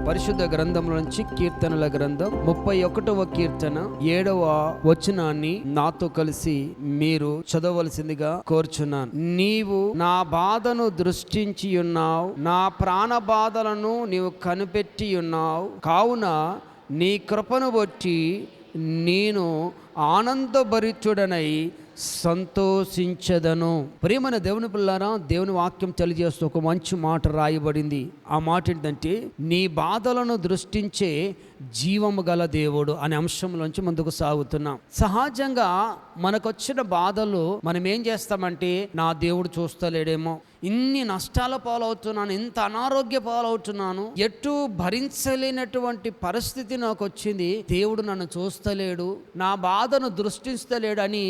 పరిశుద్ధ గ్రంథంలో నుంచి కీర్తనల గ్రంథం 31వ కీర్తన 7వ వచనాన్ని నాతో కలిసి మీరు చదవవలసిందిగా కోరుచున్నాను. నీవు నా బాధను దృష్టించి ఉన్నావు, నా ప్రాణ బాధలను నీవు కనిపెట్టి ఉన్నావు, కావున నీ కృపను బట్టి నేను ఆనందభరితుడనై సంతోషించదను. ప్రియమైన దేవుని పిల్లారా, దేవుని వాక్యం తెలియజేస్తూ ఒక మంచి మాట రాయబడింది. ఆ మాట ఏంటంటే, నీ బాధలను దృష్టించే జీవము గల దేవుడు అనే అంశంలోంచి ముందుకు సాగుతున్నాం. సహజంగా మనకొచ్చిన బాధలు మనం ఏం చేస్తామంటే, నా దేవుడు చూస్తలేడేమో, ఇన్ని నష్టాల పాలవుతున్నాను, ఇంత అనారోగ్య పాలవుతున్నాను, ఎటు భరించలేనటువంటి పరిస్థితి నాకు వచ్చింది, దేవుడు నన్ను చూస్తలేడు, నా బాధను దృష్టిస్తలేడు అని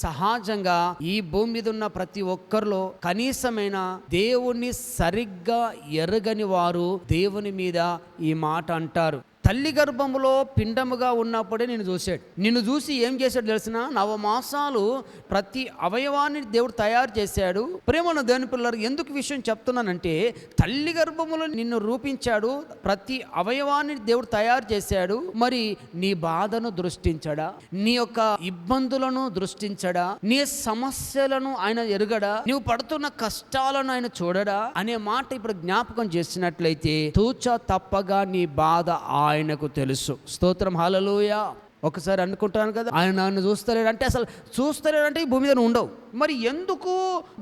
సహజంగా ఈ భూమి మీద ఉన్న ప్రతి ఒక్కరిలో కనీసమైన దేవుణ్ణి సరిగ్గా ఎరగని వారు దేవుని మీద ఈ మాట అంటారు. తల్లి గర్భములో పిండముగా ఉన్నప్పుడే నిన్ను చూశాడు. నిన్ను చూసి ఏం చేశాడు తెలిసిన? 9 మాసాలు ప్రతి అవయవాన్ని దేవుడు తయారు చేశాడు. ప్రేమను దేవుని పిల్లలు, ఎందుకు విషయం చెప్తున్నానంటే, తల్లి గర్భములో నిన్ను రూపించాడు, ప్రతి అవయవాన్ని దేవుడు తయారు చేశాడు. మరి నీ బాధను దృష్టించడా? నీ యొక్క ఇబ్బందులను దృష్టించడా? నీ సమస్యలను ఆయన ఎరుగడా? నువ్వు పడుతున్న కష్టాలను ఆయన చూడడా అనే మాట ఇప్పుడు జ్ఞాపకం చేసినట్లయితే, తూచా తప్పగా నీ బాధ ఆయనకు తెలుసు. స్తోత్రం, హల్లెలూయా. ఒకసారి అనుకుంటాను కదా, ఆయన నన్ను చూస్తలేడంటే, అసలు చూస్తలేడంటే ఈ భూమి మీద ఉండవు. మరి ఎందుకు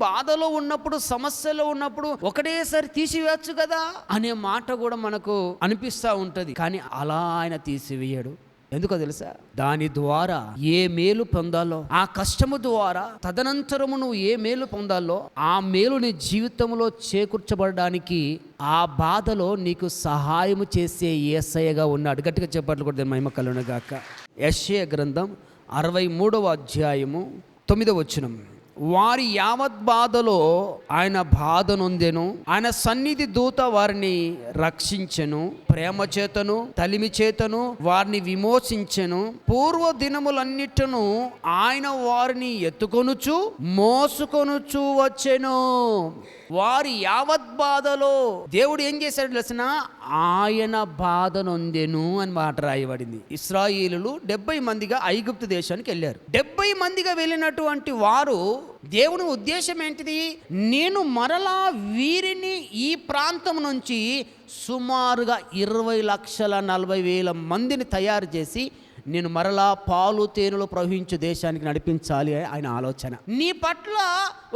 బాధలో ఉన్నప్పుడు, సమస్యలో ఉన్నప్పుడు ఒకటేసారి తీసివేయచ్చు కదా అనే మాట కూడా మనకు అనిపిస్తూ ఉంటుంది. కానీ అలా ఆయన తీసివేయడు. ఎందుకో తెలుసా? దాని ద్వారా ఏ మేలు పొందాలో, ఆ కష్టము ద్వారా తదనంతరము నువ్వు ఏ మేలు పొందాలో, ఆ మేలు నీ జీవితంలో చేకూర్చబడడానికి ఆ బాధలో నీకు సహాయము చేసే యేసయ్యగా ఉన్నాడు. గట్టిగా చెప్పట్లు కూడా మహిమ కలుగును గాక. యెషయా గ్రంథం 63వ అధ్యాయము 9వ వచనం. వారి యావత్ బాధలో ఆయన బాధ నొందెను, ఆయన సన్నిధి దూత వారిని రక్షించెను, ప్రేమ చేతను తలిమి చేతను వారిని విమోచించెను. పూర్వ దినములన్నిటను ఆయన వారిని ఎత్తుకొనుచు మోసుకొనుచు వచ్చెను. వారి యావత్ బాధలో దేవుడు ఏం చేశాడు తెలిసిన? ఆయన బాధ నొందెను అని మాట రాయబడింది. ఇశ్రాయేలులు 70 మందిగా ఐగుప్తు దేశానికి వెళ్ళారు. 70 మందిగా వెళ్ళినటువంటి వారు, దేవుని ఉద్దేశం ఏంటిది? నేను మరలా వీరిని ఈ ప్రాంతం నుంచి సుమారుగా 20,40,000 మందిని తయారు చేసి నేను మరలా పాలు తేనెలు ప్రవహించే దేశానికి నడిపించాలి ఆయన ఆలోచన. నీ పట్ల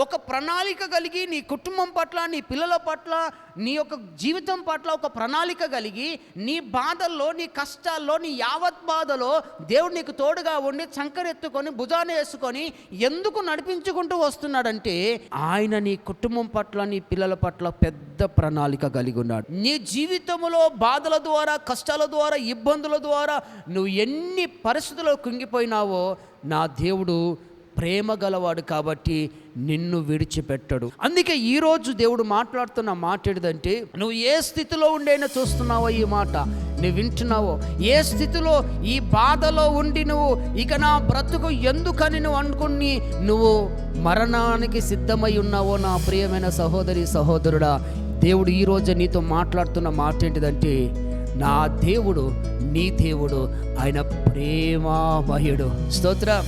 ఒక ప్రణాళిక కలిగి, నీ కుటుంబం పట్ల, నీ పిల్లల పట్ల, నీ యొక్క జీవితం పట్ల ఒక ప్రణాళిక కలిగి, నీ బాధల్లో, నీ కష్టాల్లో, నీ యావత్ బాధలో దేవుడు నీకు తోడుగా ఉండి చంకరెత్తుకొని భుజాన వేసుకొని ఎందుకు నడిపించుకుంటూ వస్తున్నాడంటే, ఆయన నీ కుటుంబం పట్ల, నీ పిల్లల పట్ల పెద్ద ప్రణాళిక కలిగి ఉన్నాడు. నీ జీవితంలో బాధల ద్వారా, కష్టాల ద్వారా, ఇబ్బందుల ద్వారా నువ్వు ఎన్ని పరిస్థితుల్లో కుంగిపోయినావో, నా దేవుడు ప్రేమ గలవాడు కాబట్టి నిన్ను విడిచిపెట్టడు. అందుకే ఈరోజు దేవుడు మాట్లాడుతున్న మాట ఏంటంటే, నువ్వు ఏ స్థితిలో ఉండైనా చూస్తున్నావో ఈ మాట నువ్వు వింటున్నావో, ఏ స్థితిలో ఈ బాధలో ఉండి నువ్వు ఇక నా బ్రతుకు ఎందుకని నువ్వు అనుకుని నువ్వు మరణానికి సిద్ధమై ఉన్నావో, నా ప్రియమైన సహోదరి సహోదరుడా, దేవుడు ఈరోజు నీతో మాట్లాడుతున్న మాట ఏంటిదంటే, నా దేవుడు నీ దేవుడు, ఆయన ప్రేమామయుడు. స్తోత్రం.